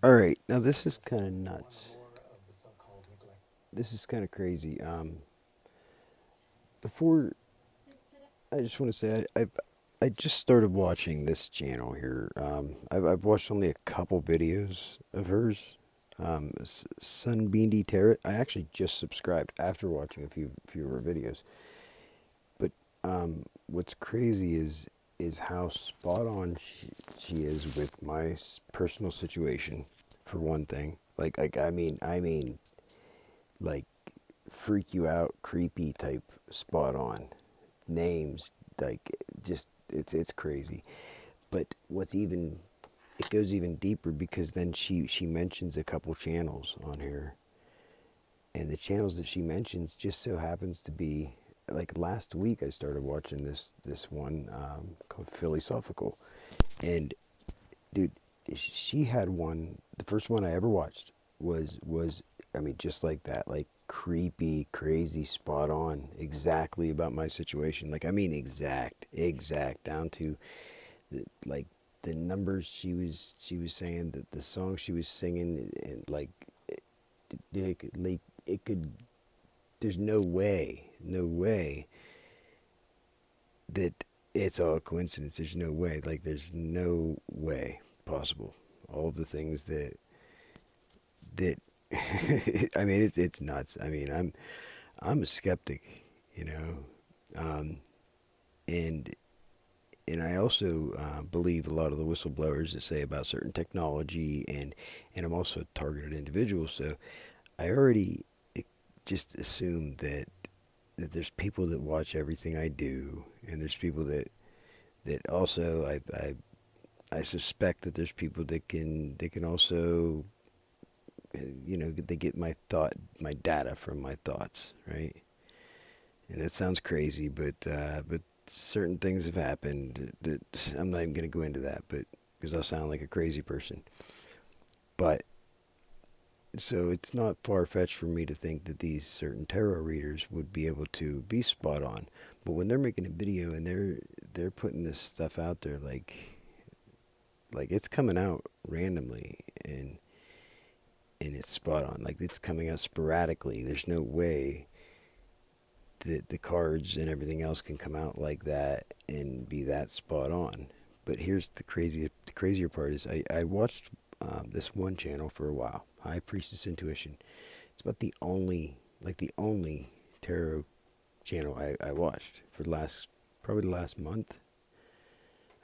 All right, now this is kind of nuts. This is kind of crazy. Before I just want to say I just started watching this channel here. I've watched only a couple videos of hers. Sunbeamy Tarot. I actually just subscribed after watching a few of her videos. But what's crazy is how spot on she is with my personal situation. For one thing, like like freak you out, creepy type, spot on names, like just it's crazy. But what's even it goes even deeper because then she mentions a couple channels on here, and the channels that she mentions just so happens to be like last week I started watching this one called Philosophical, and dude, she had one. The first one I ever watched was I mean just like that, like creepy, crazy, spot on, exactly about my situation. Like I mean exact down to like the numbers she was saying, that the song she was singing, and like it could. There's no way that it's all a coincidence. There's no way. Like there's no way possible. All of the things that I mean it's nuts. I mean I'm a skeptic, you know, um, and and I also believe a lot of the whistleblowers that say about certain technology, and I'm also a targeted individual, so I already just assume that there's people that watch everything I do, and there's people that also I suspect that there's people that can also they get my data from my thoughts, right? And that sounds crazy, but certain things have happened that I'm not even going to go into that, but because I'll sound like a crazy person. But so it's not far fetched for me to think that these certain tarot readers would be able to be spot on. But when they're making a video and they're putting this stuff out there, like it's coming out randomly, and it's spot on. Like it's coming out sporadically. There's no way that the cards and everything else can come out like that and be that spot on. But here's the crazier part is I watched this one channel for a while, High Priestess Intuition. It's about the only tarot channel I watched for probably the last month.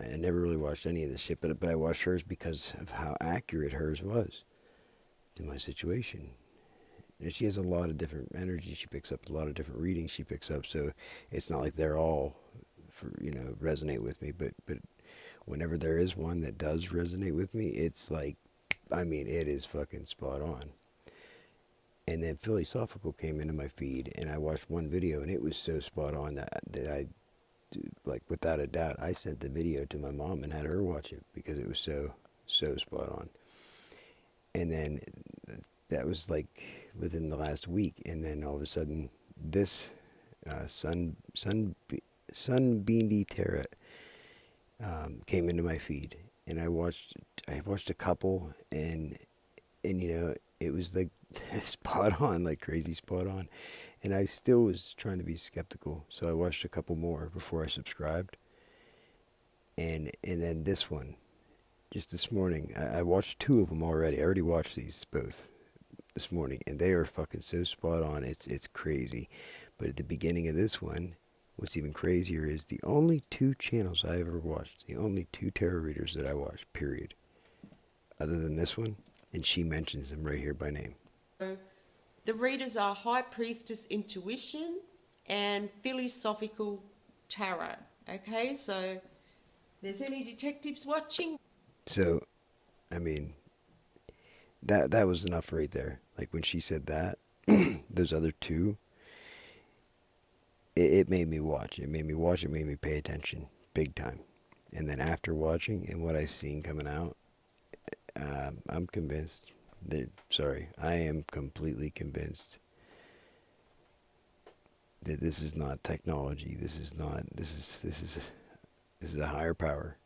I never really watched any of this shit, but I watched hers because of how accurate hers was to my situation. And she has a lot of different energies she picks up, a lot of different readings she picks up. So it's not like they're all resonate with me, but whenever there is one that does resonate with me, it's like, I mean, it is fucking spot on. And then Philosophical came into my feed, and I watched one video, and it was so spot on that I, like, without a doubt, I sent the video to my mom and had her watch it because it was so spot on. And then that was like within the last week, and then all of a sudden, this Sunbeamy Tarot came into my feed, and I watched a couple, and it was like spot on, like crazy spot on, and I still was trying to be skeptical, so I watched a couple more before I subscribed, and then this one just this morning. I watched two of them already. I already watched these both this morning, and they are fucking so spot on. It's crazy. But at the beginning of this one, what's even crazier is the only two channels I ever watched, the only two tarot readers that I watched, period, other than this one, and she mentions them right here by name. So the readers are High Priestess Intuition and Philosophical Tarot. Okay, so there's any detectives watching? So, I mean, that was enough right there. Like when she said that, those other two, it made me watch. It made me watch. It made me pay attention big time. And then after watching and what I seen coming out, I'm convinced that, sorry, I am completely convinced that this is not technology. This is not. This is a higher power.